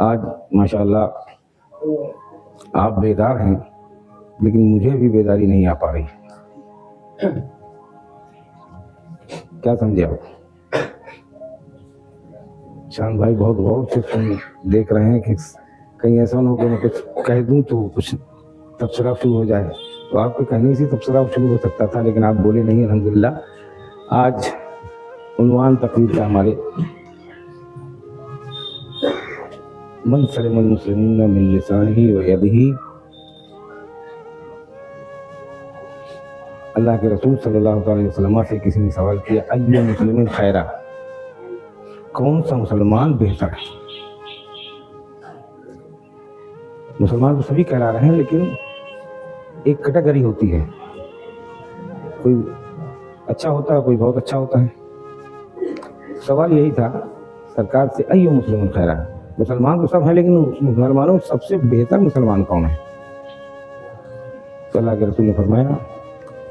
آج ماشاءاللہ آپ بیدار ہیں، لیکن مجھے بھی بیداری نہیں آ پا رہی. کیا سمجھے آپ؟ شان بھائی بہت غور سے دیکھ رہے ہیں کہ کہیں ایسا نہ ہو کہ میں کچھ کہہ دوں تو کچھ تبصرہ شروع ہو جائے. تو آپ کے کہنے سے تبصرہ شروع ہو سکتا تھا، لیکن آپ بولے نہیں. الحمدللہ آج عنوان تقریر کا ہمارے من سلم المسلمون من لسانہ و یدہ. اللہ کے رسول صلی اللہ علیہ وسلم سے کسی نے سوال کیا ای مسلم خیرہ، کون سا مسلمان بہتر ہے؟ مسلمان تو سبھی کہلا رہے ہیں، لیکن ایک کیٹیگری ہوتی ہے، کوئی اچھا ہوتا ہے، کوئی بہت اچھا ہوتا ہے. سوال یہی تھا سرکار سے ای مسلم خیرہ، مسلمان تو سب ہیں لیکن مسلمانوں سب سے بہتر مسلمان کون ہے؟ تو اللہ کے رسول نے فرمایا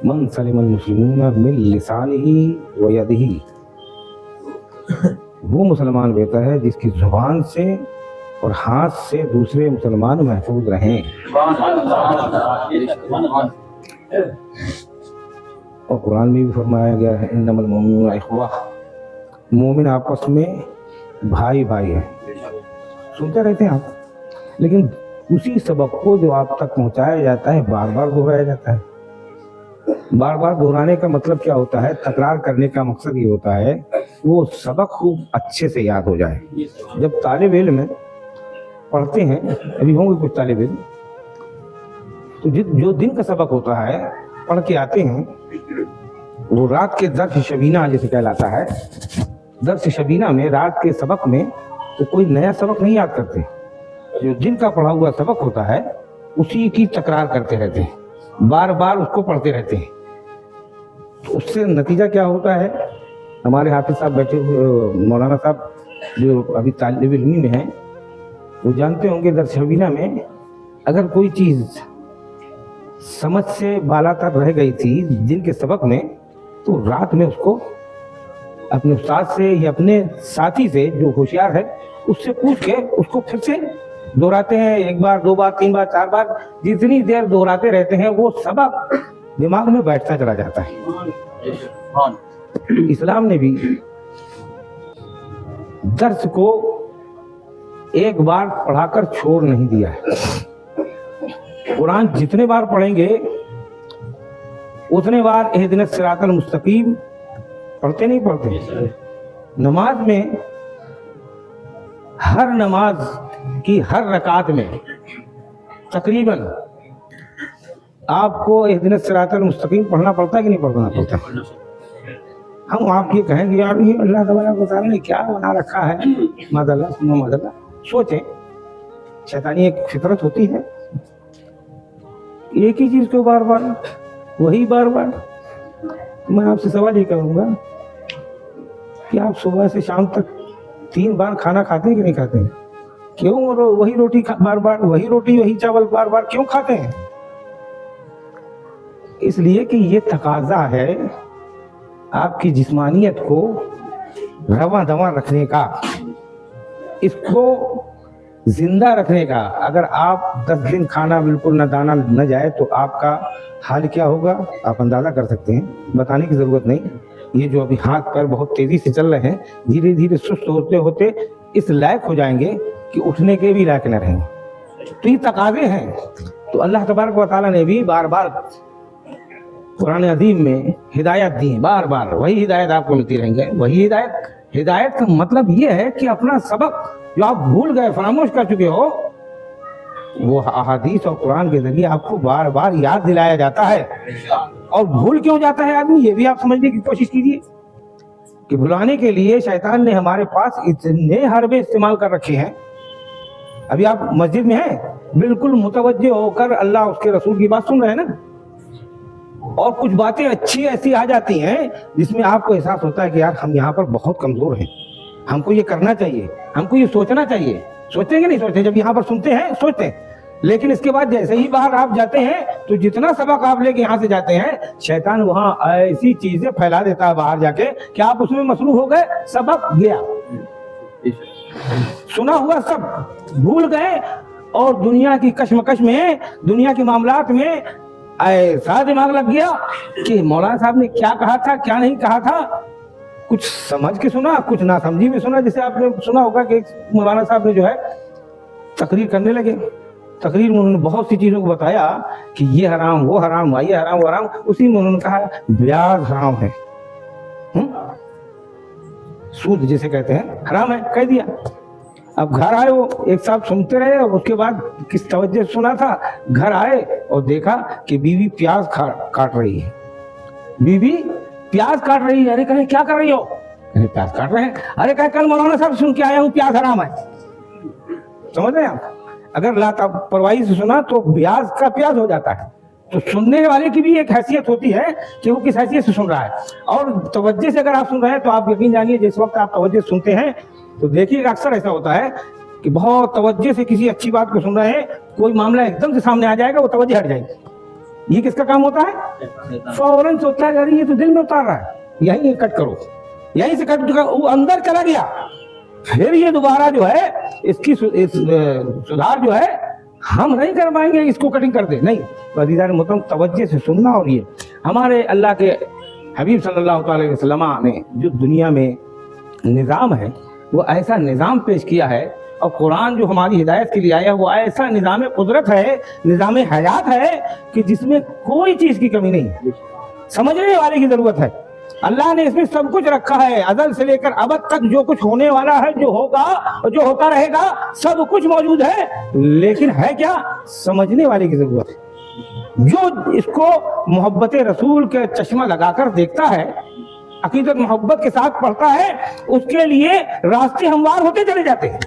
من سلم المسلمون من لسانہ و یدہ، وہ مسلمان بہتر ہے جس کی زبان سے اور ہاتھ سے دوسرے مسلمان محفوظ رہیں. اور قرآن میں بھی فرمایا گیا ہے انما المؤمنون اخوہ، مومن آپس میں بھائی بھائی ہیں. سنتے رہتے ہیں آپ، لیکن اسی سبق کو جو آپ تک پہنچایا جاتا ہے بار بار دہرایا جاتا ہے. بار بار دہرانے کا مطلب کیا ہوتا ہے؟ تکرار کرنے کا مقصد یہ ہوتا ہے وہ سبق خوب اچھے سے یاد ہو جائے. جب طالب علم پڑھتے ہیں، ابھی ہوں گے کچھ طالب علم، تو جو دن کا سبق ہوتا ہے پڑھ کے آتے ہیں، وہ رات کے درس شبینہ جیسے کہلاتا ہے، درس شبینہ میں رات کے سبق میں تو کوئی نیا سبق نہیں یاد کرتے. جو دن کا پڑھا ہوا سبق ہوتا ہے اسی کی تکرار کرتے رہتے ہیں، بار بار اس کو پڑھتے رہتے ہیں. تو اس سے نتیجہ کیا ہوتا ہے؟ ہمارے حافظ صاحب بیٹھے ہوئے مولانا صاحب جو ابھی طالب علمی میں ہیں، وہ جانتے ہوں گے درس شبینہ میں اگر کوئی چیز سمجھ سے بالا تر رہ گئی تھی دن کے سبق میں، تو رات میں اس کو اپنے استاد سے یا اپنے ساتھی سے جو ہوشیار ہے اس سے پوچھ کے اس کو پھر سے دہراتے ہیں. ایک بار، دو بار، تین بار، چار بار، جتنی دیر دہراتے رہتے ہیں وہ سبق دماغ میں بیٹھتا چلا جاتا ہے. اسلام نے بھی درس کو ایک بار پڑھا کر چھوڑ نہیں دیا ہے. قرآن جتنے بار پڑھیں گے اتنے بار اہدنا الصراط المستقیم پڑھتے نہیں پڑھتے. نماز میں ہر نماز کی ہر رکعت میں تقریباً آپ کو اہدنا الصراط المستقیم پڑھنا پڑتا ہے کہ نہیں پڑھنا پڑتا؟ ہم آپ یہ کہیں گے یار یہ اللہ تبارک و تعالیٰ نے کیا بنا رکھا ہے، ماذ اللہ ثم ماذ اللہ. سوچیں، شیطانی ایک فطرت ہوتی ہے، ایک ہی چیز کو بار بار، وہی بار بار. میں آپ سے سوال یہ کروں گا کہ آپ صبح سے شام تک 3 بار کھانا کھاتے ہیں کہ نہیں کھاتے ہیں؟ کیوں وہی روٹی بار بار، وہی روٹی وہی چاول بار بار کیوں کھاتے ہیں؟ اس لیے کہ یہ تقاضا ہے آپ کی جسمانیت کو رواں دواں رکھنے کا، اس کو زندہ رکھنے کا. اگر آپ 10 دن کھانا بالکل نہ دانا نہ جائے تو آپ کا حال کیا ہوگا آپ اندازہ کر سکتے ہیں، بتانے کی ضرورت نہیں. یہ جو ابھی ہاتھ پیر بہت تیزی سے چل رہے ہیں، دھیرے دھیرے سست ہوتے ہوتے اس لائق ہو جائیں گے کہ اٹھنے کے بھی لائق نہ رہیں. تو یہ تقاضے ہیں. تو اللہ تبارک و تعالیٰ نے بھی بار بار قرآن عظیم میں ہدایت دی ہیں، بار بار وہی ہدایت آپ کو ملتی رہیں گے. وہی ہدایت کا مطلب یہ ہے کہ اپنا سبق جو آپ بھول گئے، فراموش کر چکے ہو، وہ احادیث اور قرآن کے ذریعے آپ کو بار بار یاد دلایا جاتا ہے. اور بھول کیوں جاتا ہے آدمی، یہ بھی آپ سمجھنے کی کوشش کیجیے کہ بھلانے کے لیے شیطان نے ہمارے پاس اتنے حربے استعمال کر رکھے ہیں. ابھی آپ مسجد میں ہیں، بالکل متوجہ ہو کر اللہ اس کے رسول کی بات سن رہے ہیں نا، اور کچھ باتیں اچھی ایسی آ جاتی ہیں جس میں آپ کو احساس ہوتا ہے کہ یار ہم یہاں پر بہت کمزور ہیں، ہم کو یہ کرنا چاہیے، ہم کو یہ سوچنا چاہیے. سوچیں گے نہیں سوچتے؟ جب یہاں پر سنتے ہیں سوچتے ہیں، لیکن اس کے بعد جیسے ہی باہر آپ جاتے ہیں تو جتنا سبق آپ لے کے یہاں سے جاتے ہیں، شیطان وہاں ایسی چیزیں پھیلا دیتا ہے باہر جا کے کہ آپ اس میں مصروف ہو گئے، سبق گیا. सुना हुआ सब भूल गए और दुनिया की कश्मकश में, दुनिया के मामलात में ऐसा दिमाग लग गया कि मौलाना साहब ने क्या कहा था क्या नहीं कहा था, कुछ समझ के सुना, कुछ ना समझी में सुना। जैसे आपने सुना होगा कि मौलाना साहब ने जो है तकरीर करने लगे, तकरीर में उन्होंने बहुत सी चीजों को बताया कि ये हराम वो हराम, ये हराम वो हराम। उसी में उन्होंने कहा ब्याज हराम है, सूद जिसे कहते हैं हराम है, कह दिया। अब घर आए, वो एक साथ सुनते रहे और उसके बाद किस तवज्जो से सुना था, घर आए और देखा कि बीवी प्याज काट रही है, बीवी प्याज काट रही है। अरे कहे क्या कर रही हो? कहे प्याज काट रहे हैं। अरे कहे कल मौलाना साहब सुन के आया हूँ प्याज हराम है। समझ रहे हैं आप? अगर लापरवाही से सुना तो ब्याज का प्याज हो जाता है। तो सुनने वाले की भी एक हैसियत होती है कि वो किस हैसियत से सुन रहा है। और तवज्जो से अगर आप सुन रहे हैं तो आप यकीन जानिए जिस वक्त आप तवज्जो सुनते हैं तो देखिए अक्सर ऐसा होता है कि बहुत तवज्जो से किसी अच्छी बात को सुन रहे हैं, कोई मामला एकदम से सामने आ जाएगा, वो तवज्जो हट जाएगी। ये किसका काम होता है? फौरन सोचता है अरे ये तो दिल में उतार रहा है, यही कट करो, यहीं से कट, वो अंदर चला गया। फिर ये दोबारा जो है इसकी सुधार जो है हम नहीं कर पाएंगे, इसको कटिंग कर दे, नहीं। तो अज़ीज़ान मोहतरम तवज्जो से सुनना। और ये हमारे अल्लाह के हबीब सल्लल्लाहु अलैहि वसल्लम ने जो दुनिया में निज़ाम है वो ऐसा निज़ाम पेश किया है, और कुरान जो हमारी हिदायत के लिए आया वो ऐसा निज़ाम कुदरत है, निज़ाम हयात है कि जिसमें कोई चीज़ की कमी नहीं है। समझने वाले की ज़रूरत है। अल्लाह ने इसमें सब कुछ रखा है, अज़ल से लेकर अबद तक जो कुछ होने वाला है, जो होगा और जो होता रहेगा, सब कुछ मौजूद है। लेकिन है क्या? समझने वाले की ज़रूरत है। जो इसको मोहब्बत रसूल के चश्मा लगाकर देखता है, अकीदत मोहब्बत के साथ पढ़ता है, उसके लिए रास्ते हमवार होते चले जाते हैं।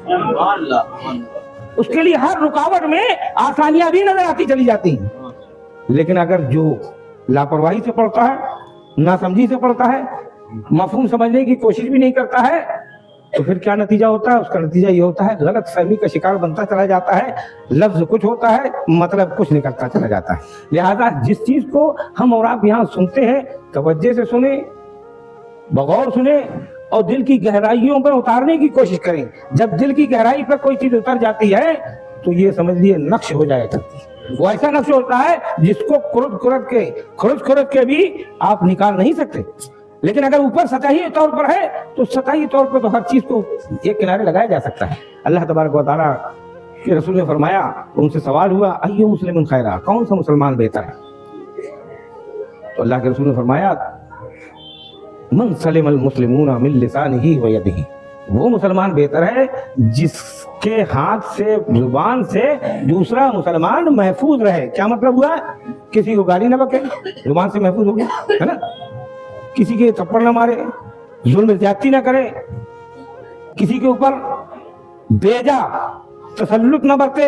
उसके लिए हर रुकावट में आसानियां भी नजर आती चली जाती हैं। लेकिन अगर जो लापरवाही से पढ़ता है, नासमझी से पढ़ता है, मफहूम समझने की कोशिश भी नहीं करता है, तो फिर क्या नतीजा होता है? उसका नतीजा ये होता है गलत फहमी का शिकार बनता चला जाता है। लफ्ज कुछ होता है, मतलब कुछ निकलता चला जाता है। लिहाजा जिस चीज को हम और आप यहाँ सुनते हैं, तवज्जो से सुने, बगौर सुने और दिल की गहराइयों पर उतारने की कोशिश करें। जब दिल की गहराई पर कोई चीज उतर जाती है तो ये समझ लिए नक्श हो जाया करती है। वो ऐसा नक्श होता है जिसको खुरद के भी आप निकाल नहीं सकते। लेकिन अगर ऊपर सतही तौर पर है तो सतही तौर पर तो हर चीज को एक किनारे लगाया जा सकता है। अल्लाह तबारक व तआला के रसूल ने फरमाया, उनसे सवाल हुआ अय्यु मुस्लिमुन खैरा, कौन सा मुसलमान बेहतर है? तो अल्लाह के रसूल ने फरमाया मन सलिमल मुस्लिमूना मिन लिसानिही व यदिही, वो मुसलमान बेहतर है जिसके हाथ से, जुबान से दूसरा मुसलमान महफूज रहे। क्या मतलब हुआ? किसी को गाली न बके, जुबान से महफूज हो गया, है ना? किसी के थप्पड़ न मारे, जुल्म ज्यादती न करे, किसी के ऊपर बेजा तसल्लुत न बरते।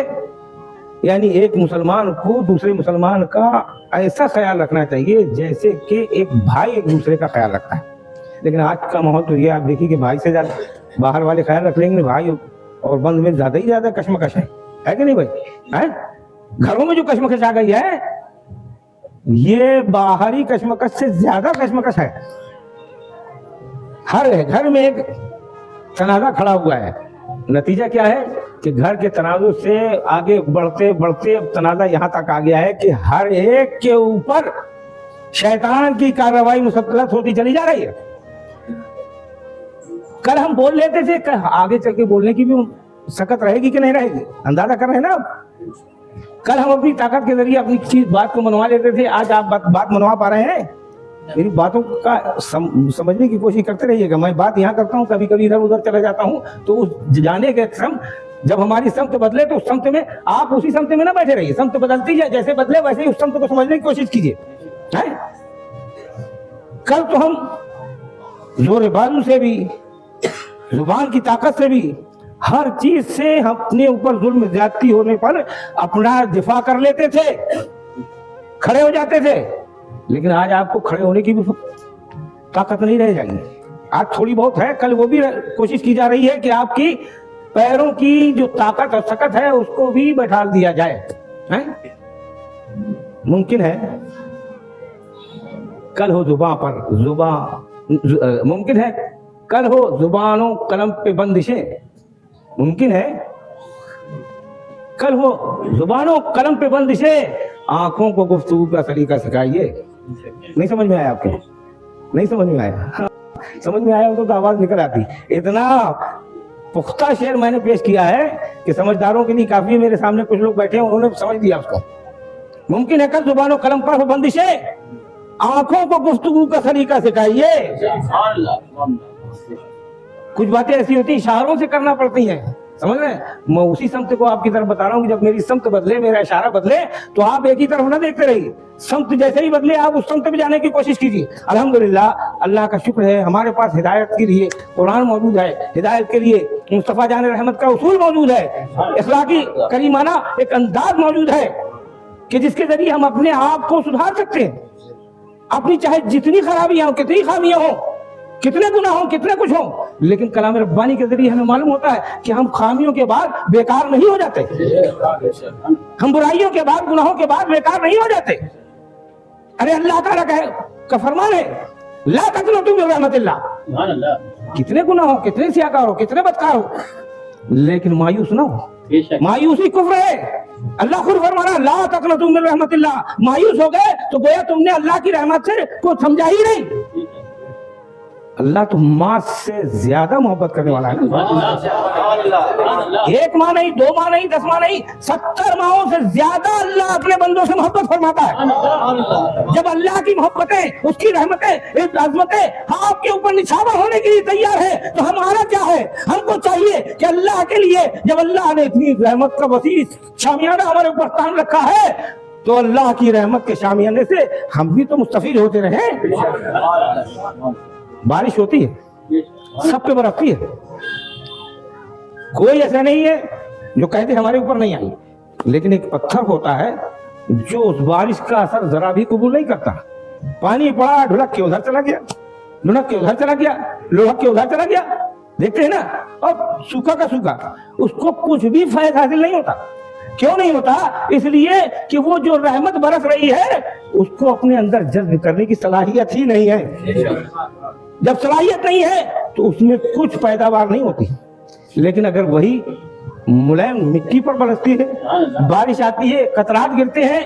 यानी एक मुसलमान को दूसरे मुसलमान का ऐसा ख्याल रखना चाहिए जैसे कि एक भाई एक दूसरे का ख्याल रखता है। लेकिन आज का माहौल तो ये आप देखिए कि भाई से ज्यादा बाहर वाले ख्याल रख लेंगे, भाई और बंद में ज्यादा ही ज्यादा कश्मकश है कि नहीं भाई? है घरों में जो कश्मकश आ गई है, ये बाहरी कश्मकश से ज्यादा कश्मकश है। हर घर में एक तनाजा खड़ा हुआ है। नतीजा क्या है कि घर के तनाजों से आगे बढ़ते बढ़ते तनाजा यहाँ तक आ गया है कि हर एक के ऊपर शैतान की कार्रवाई मुसल्लत होती चली जा रही है। कल हम बोल लेते थे, आगे चल के बोलने की भी सकत रहेगी कि नहीं रहेगी, अंदाजा कर रहे हैं ना आप। कल हम अपनी ताकत के जरिए अपनी चीज बात को मनवा लेते थे, आज आप बात मनवा पा रहे हैं? मेरी बातों का समझने की कोशिश करते रहिएगा। मैं बात यहाँ करता हूँ, कभी कभी इधर उधर चला जाता हूँ, तो उस जाने के जब हमारी समत बदले तो उस समत में आप उसी समत में ना बैठे रहिए। समत बदलती जाए, जैसे बदले वैसे ही उस समत को समझने की कोशिश कीजिए। कल तो हम जोर बाजू से भी, जुबान की ताकत से भी, हर चीज से अपने ऊपर जुल्म ज्यादती होने पर अपना दिफा कर लेते थे, खड़े हो जाते थे। लेकिन आज आपको खड़े होने की भी ताकत नहीं रह जाएगी। आज थोड़ी बहुत है, कल वो भी कोशिश की जा रही है कि आपकी पैरों की जो ताकत और सकत है उसको भी बैठा दिया जाए। मुमकिन है कल हो मुमकिन है कल हो जुबानों कलम पे बंदिशें, मुमकिन है? कल वो जुबानों कलम पे बंदिशे, आंखों को गुफ्तगू का सलीका सिखाइए। नहीं समझ में आया आपके? नहीं समझ में आया? समझ में आया तो आवाज निकल आती। इतना पुख्ता शेर मैंने पेश किया है कि समझदारों के लिए काफी। मेरे सामने कुछ लोग बैठे हैं, उन्होंने समझ लिया उसको। मुमकिन है कल जुबानों कलम पर हो बंदिशे, आंखों को गुफ्तगू का सलीका सिखाइए। कुछ बातें ऐसी होती इशारों से करना पड़ती हैं, समझ रहे हैं? मैं उसी समत को आपकी तरफ बता रहा हूँ कि जब मेरी समत बदले, मेरा इशारा बदले, तो आप एक ही तरफ ना देखते रहिए। समत जैसे ही बदले आप उस समत में जाने की कोशिश कीजिए। अल्हम्दुलिल्लाह, अल्लाह का शुक्र है, हमारे पास हिदायत के लिए कुरान मौजूद है, हिदायत के लिए मुस्तफा जान रहमत का उसूल मौजूद है, इखलाकी करीमाना एक अंदाज मौजूद है कि जिसके जरिए हम अपने आप को सुधार सकते हैं। अपनी चाहे जितनी खराबियां हो, कितनी खामियां हो, कितने गुनाह हो, कितने कुछ हो, लेकिन कलाम रब्बानी के जरिए हमें मालूम होता है कि हम खामियों के बाद बेकार नहीं हो जाते, हम बुराइयों के बाद, गुनाहों के बाद बेकार नहीं हो जाते। अरे अल्लाह ताला का फरमान है, ला तक़नतू मिन रहमतिल्लाह। कितने गुनाह हो, कितने सियाकार हो, कितने बदकार हो, लेकिन मायूस ना हो। मायूसी कुफ्र है। अल्लाह खुद फरमा रहा, ला तक़नतू मिन रहमतिल्लाह। मायूस हो गए तो गोया तुमने अल्लाह की रहमत से कुछ समझा ही नहीं। अल्लाह तो माँ से ज्यादा मोहब्बत करने वाला है। एक माँ नहीं, दो माँ नहीं, 10 माँ नहीं, 70 माओं से ज्यादा अल्लाह अपने बंदों से मोहब्बत फरमाता है। जब अल्लाह की मोहब्बतें, उसकी रहमतें, इस अज़मतें आपके ऊपर निछावर होने के लिए तैयार है, तो हमारा क्या है? हमको चाहिए कि अल्लाह के लिए, जब अल्लाह ने इतनी रहमत का वसी शामियाना हमारे ऊपर तान रखा है, तो अल्लाह की रहमत के शामियाने से हम भी तो मुस्तफीद होते रहे। बारिश होती है, सब पे बरसती है, कोई ऐसा नहीं है जो कहते हमारे ऊपर नहीं आई, लेकिन एक पत्थर होता है जो उस बारिश का असर जरा भी कबूल नहीं करता। पानी पड़ा, ढुलक के उधर चला गया, ढुलक के उधर चला गया, लोहक के उधर चला गया, देखते हैं ना। और सूखा का सूखा, उसको कुछ भी फायदा हासिल नहीं होता। क्यों नहीं होता? इसलिए कि वो जो रहमत बरस रही है उसको अपने अंदर जज्ब करने की सलाहियत ही नहीं है। जब सलाहियत नहीं है तो उसमें कुछ पैदावार नहीं होती। लेकिन अगर वही मुलायम मिट्टी पर बरसती है, बारिश आती है, कतरात गिरते हैं,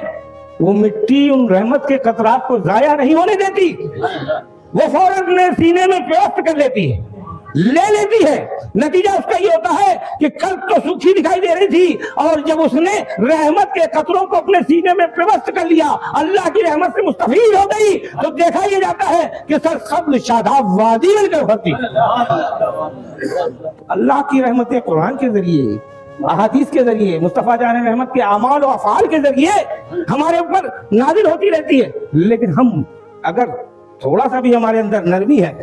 वो मिट्टी उन रहमत के कतरात को जाया नहीं होने देती, वो फौरन अपने सीने में पेवस्त कर लेती है, ले लेती है। नतीजा उसका ये होता है कि कल तो सूखी दिखाई दे रही थी, और जब उसने रहमत के कतरों को अपने सीने में प्रवस्त कर लिया, अल्लाह की रहमत से मुस्तफीद हो गई, तो देखा ये जाता है कि सरसब्ज़ शादाब वादी बनकर भरती। अल्लाह की रहमतें कुरान के जरिए, अहादीस के जरिए, मुस्तफा जान रहमत के अमाल और अफ़ाल के जरिए हमारे ऊपर नाजिल होती रहती है। लेकिन हम अगर थोड़ा सा भी हमारे अंदर नरमी है,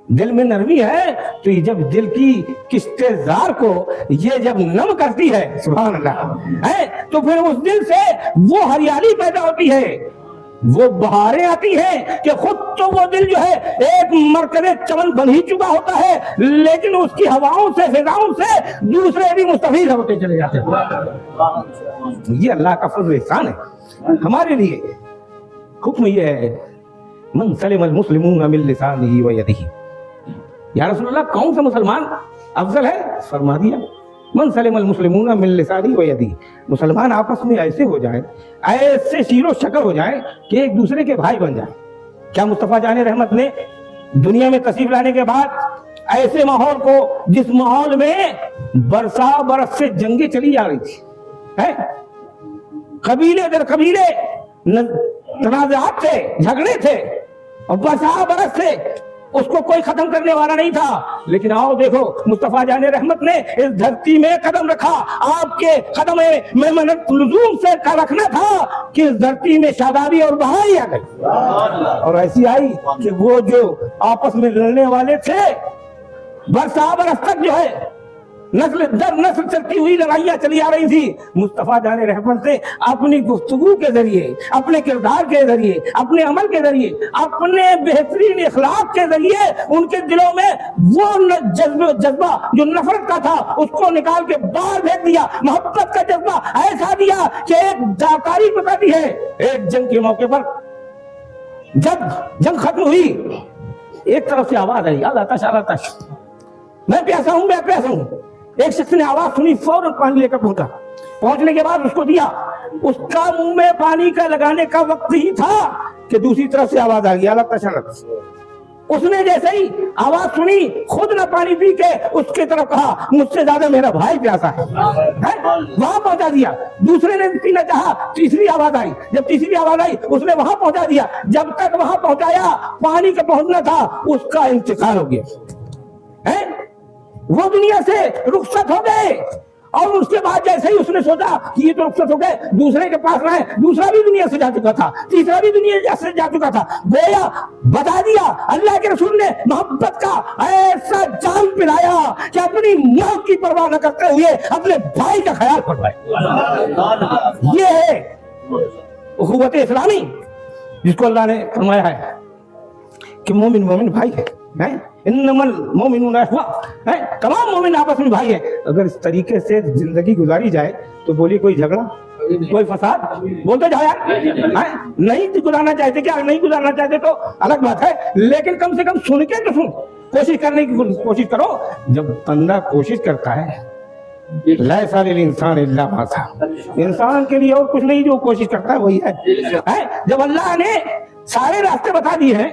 दिल में नरमी है, तो ये जब दिल की किश्तेजार को ये जब नम करती है, सुभान अल्लाह, है, तो फिर उस दिल से वो हरियाली पैदा होती है, वो बहारें आती हैं कि खुद तो वो दिल जो है एक मरकज़े चमन बन ही चुका होता है, लेकिन उसकी हवाओं से, फिजाओं से दूसरे भी मुस्तफीद होते चले जाते हैं। ये अल्लाह का फज़्ल एहसान है हमारे लिए। हुक्म ये है, मन सलिमल मुस्लिमून मिन लिसानिही व यदिही। या रसूलल्लाह, कौन सा मुसलमान अफजल है? फरमा दिया, मन सलिमल मुस्लिमून मिन लिसानिही व यदिही। मुसलमान आपस में ऐसे हो जाए, ऐसे शीरो शक्ल हो जाए कि एक दूसरे के भाई बन जाए। क्या मुस्तफा जान रहमत ने दुनिया में तशरीफ लाने के बाद ऐसे माहौल को, जिस माहौल में बरसा बरस से जंगें चली जा रही थी, है, कबीले दर कबीले तनाज़ात थे, झगड़े थे, और बरसा बरस से उसको कोई खत्म करने वाला नहीं था। लेकिन आओ देखो, मुस्तफा जान रहमत ने इस धरती में कदम रखा, आपके कदम में मेहनत लुज़ूम से का रखना था कि इस धरती में शादाबी और बहाई आ गई। और ऐसी आई कि वो जो आपस में लड़ने वाले थे, बरसा बरस तक जो है नस्ल दर नस्ल चलती हुई लड़ाइयां चली आ रही थी, मुस्तफा जान रहमत से अपनी गुफ्तगू के जरिए, अपने किरदार के जरिए, अपने अमल के जरिए, अपने बेहतरीन इखलाक के जरिए उनके दिलों में वो जज्बा जो नफरत का था उसको निकाल के बाहर फेंक दिया। मोहब्बत का जज्बा ऐसा दिया कि एक तारीख बताती है, एक जंग के मौके पर जब जंग खत्म हुई, एक तरफ से आवाज आई, अल्लाह तश, मैं प्यासा हूं, मैं प्यासा हूं। ایک شخص نے آواز سنی، فوراً پانی لے کر پہنچا، پہنچنے کے بعد اس کو دیا، اس کا منہ میں پانی کا لگانے کا وقت ہی تھا کہ دوسری طرف سے آواز آ گئی، اللہ تشرف۔ اس نے جیسے ہی آواز سنی، خود نہ پانی پی کے اس کی طرف کہا مجھ سے زیادہ میرا بھائی پیاسا ہے، وہاں پہنچا دیا۔ دوسرے نے پینا چاہا، تیسری آواز آئی، جب تیسری آواز آئی اس نے وہاں پہنچا دیا، جب تک وہاں پہنچایا پانی کا پہنچنا تھا اس کا انتقال ہو گیا، وہ دنیا سے رخصت ہو گئے۔ اور اس کے بعد جیسے ہی اس نے سوچا کہ یہ تو رخصت ہو گئے، دوسرے کے پاس رہے، دوسرا بھی دنیا سے جا چکا تھا، تیسرا بھی دنیا سے جا چکا تھا، گویا بتا دیا اللہ کے رسول نے محبت کا ایسا جام پلایا کہ اپنی موت کی پرواہ نہ کرتے ہوئے اپنے بھائی کا خیال فرمائے۔ یہ ہے اخوت اسلامی جس کو اللہ نے فرمایا ہے کہ مومن مومن بھائی ہے، انما المؤمنون اخوہ، تمام مومن آپس میں بھائی ہیں۔ اگر اس طریقے سے زندگی گزاری جائے تو بولیے کوئی جھگڑا، کوئی فساد بولتے جاؤ یار، نہیں گزارنا چاہتے، کیا نہیں گزارنا چاہتے تو الگ بات ہے، لیکن کم سے کم سن کے تو سن، کوشش کرنے کی کوشش کرو۔ جب بندہ کوشش کرتا ہے، لیس للانسان الا ما سعى، انسان کے لیے اور کچھ نہیں، جو کوشش کرتا ہے وہی ہے۔ جب اللہ نے سارے راستے بتا دیے ہیں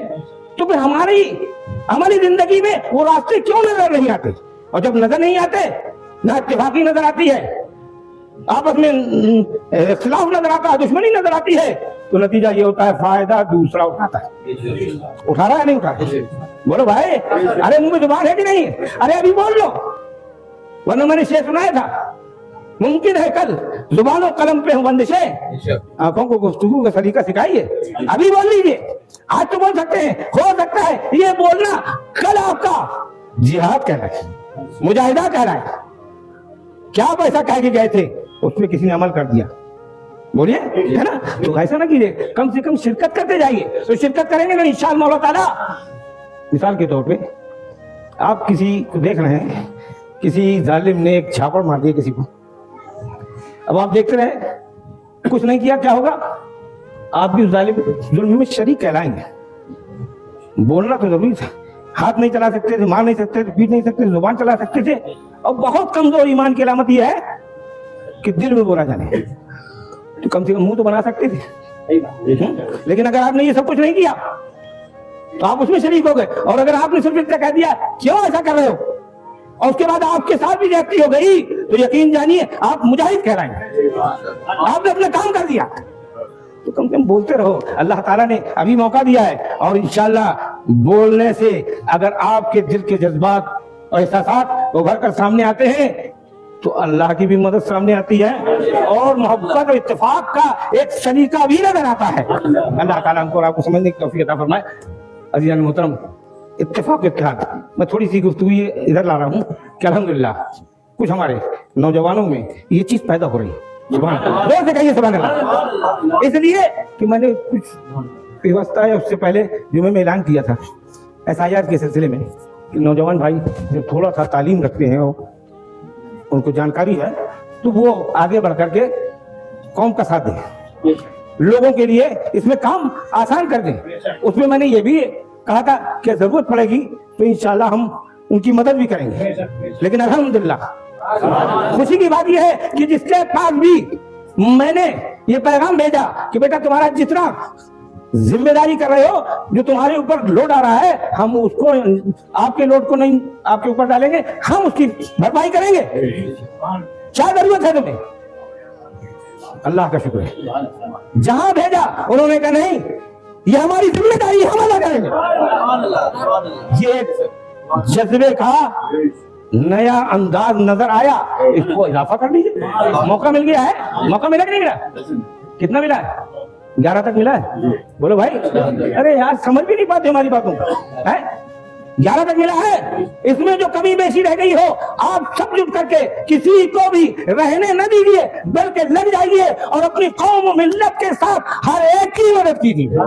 تو پھر ہماری زندگی میں وہ راستے کیوں نظر نہیں آتے؟ اور جب نظر نہیں آتے، نہ اتفاقی نظر آتی ہے، آپس میں اختلاف نظر آتا ہے، دشمنی نظر آتی ہے، تو نتیجہ یہ ہوتا ہے فائدہ دوسرا اٹھاتا ہے۔ اٹھا رہا ہے نہیں اٹھا؟ بولو بھائی، ارے منہ میں زبان ہے کہ نہیں؟ ارے ابھی بول لو، ورنہ میں نے شعر سنایا تھا، ممکن ہے کل زبان و قلم پہ ہوں بندشیں، آنکھوں کو گفتگو کا طریقہ سکھائیے۔ ابھی بول لیجیے، آج تو بول سکتے ہیں، ہو سکتا ہے یہ بولنا کل آپ کا جہاد کہہ رہا ہے، مجاہدہ کہہ رہا ہے۔ کیا آپ ایسا کہہ کے گئے تھے، اس پہ کسی نے عمل کر دیا، بولیے، ہے نا؟ تو ایسا نہ کیجیے، کم سے کم شرکت کرتے جائیے، تو شرکت کریں گے نا انشاءاللہ مولا تعالیٰ۔ مثال کے طور پہ آپ کسی کو دیکھ رہے ہیں، کسی ظالم نے ایک چھاپڑ مار دیا کسی کو، اب آپ دیکھتے رہے، کچھ نہیں کیا، کیا ہوگا؟ آپ بھی ظلم میں شریک کہلائیں گے۔ بولنا تو ضروری تھا، ہاتھ نہیں چلا سکتے تھے، مار نہیں سکتے تھے، پیٹ نہیں سکتے تھے، زبان چلا سکتے تھے، اور بہت کمزور ایمان کی علامت یہ ہے کہ دل میں بولا جانے، تو کم سے کم منہ تو بنا سکتے تھے، لیکن اگر آپ نے یہ سب کچھ نہیں کیا تو آپ اس میں شریک ہو گئے۔ اور اگر آپ نے صرف اتنا کہہ دیا کیوں ایسا کر رہے ہو، اور اس کے بعد آپ کے ساتھ بھی زیادتی ہو گئی، تو یقین جانیے آپ مجاہد کہلائیں گے، آپ نے اپنا کام کر دیا۔ تو کم سے کم بولتے رہو، اللہ تعالیٰ نے ابھی موقع دیا ہے، اور انشاءاللہ بولنے سے اگر آپ کے دل کے جذبات اور احساسات ابھر کر سامنے آتے ہیں تو اللہ کی بھی مدد سامنے آتی ہے، اور محبت اور اتفاق کا ایک سلیقہ بھی نظر آتا ہے۔ اللہ تعالیٰ ہم کو اور آپ کو سمجھنے کی توفیق عطا فرمائے۔ عزیزان محترم، اتفاق اتحاد، میں تھوڑی سی گفتگو ادھر لا رہا ہوں کہ الحمدللہ کچھ ہمارے نوجوانوں میں یہ چیز پیدا ہو رہی ہے، سبحان اللہ، زور سے کہیے سبحان اللہ۔ اس لیے کہ میں نے کچھ پیوستہ ہے، اس سے پہلے جمعے میں اعلان کیا تھا SIR کے سلسلے میں کہ نوجوان بھائی جو تھوڑا سا تعلیم رکھتے ہیں اور ان کو جانکاری ہے تو وہ آگے بڑھ کر کے قوم کا ساتھ دیں، لوگوں کے لیے اس میں کام آسان کر دیں۔ اس میں نے یہ بھی کہا تھا کہ ضرورت پڑے گی تو انشاءاللہ ہم ان کی مدد بھی کریں گے، لیکن الحمدللہ خوشی کی بات یہ ہے کہ جس کے پاس بھی میں نے یہ پیغام بھیجا کہ بیٹا تمہارا جتنا ذمہ داری کر رہے ہو، جو تمہارے اوپر لوڈ آ رہا ہے، ہم اس کو آپ کے لوڈ کو نہیں آپ کے اوپر ڈالیں گے، ہم اس کی بھرپائی کریں گے، کیا ضرورت ہے تمہیں؟ اللہ کا شکر ہے، جہاں بھیجا انہوں نے کہا نہیں یہ ہماری ذمہ داری، ہم ادا کریں گے۔ یہ جذبے کا نیا انداز نظر آیا، اس کو اضافہ کر لیجیے، موقع مل گیا ہے، موقع ملا کہ نہیں ملا؟ کتنا ملا ہے؟ 11 تک ملا ہے، بولو بھائی، ارے یار سمجھ بھی نہیں پاتے ہماری باتوں کو، 11 تک ملا ہے، اس میں جو کمی بیشی رہ گئی ہو آپ سب جٹ کر کے کسی کو بھی رہنے نہ دیجیے، بلکہ لگ جائیے اور اپنی قوم و ملت کے ساتھ ہر ایک کی مدد کیجیے،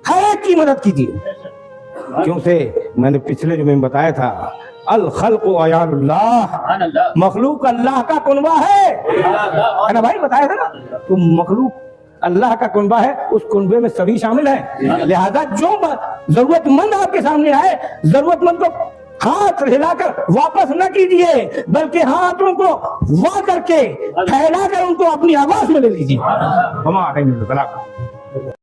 ہر ایک کی مدد کیجیے۔ کیوں سے میں نے پچھلے جو میں بتایا تھا الخلق عیال اللہ، مخلوق اللہ کا کنبہ ہے نا بھائی، بتایا تھا نا، تو مخلوق اللہ کا کنبہ ہے، اس کنبے میں سبھی شامل ہیں، لہذا جو ضرورت مند آپ کے سامنے آئے ضرورت مند کو ہاتھ ہلا کر واپس نہ کیجیے، بلکہ ہاتھوں کو وا کر کے پھیلا کر ان کو اپنی آواز میں لے لیجیے.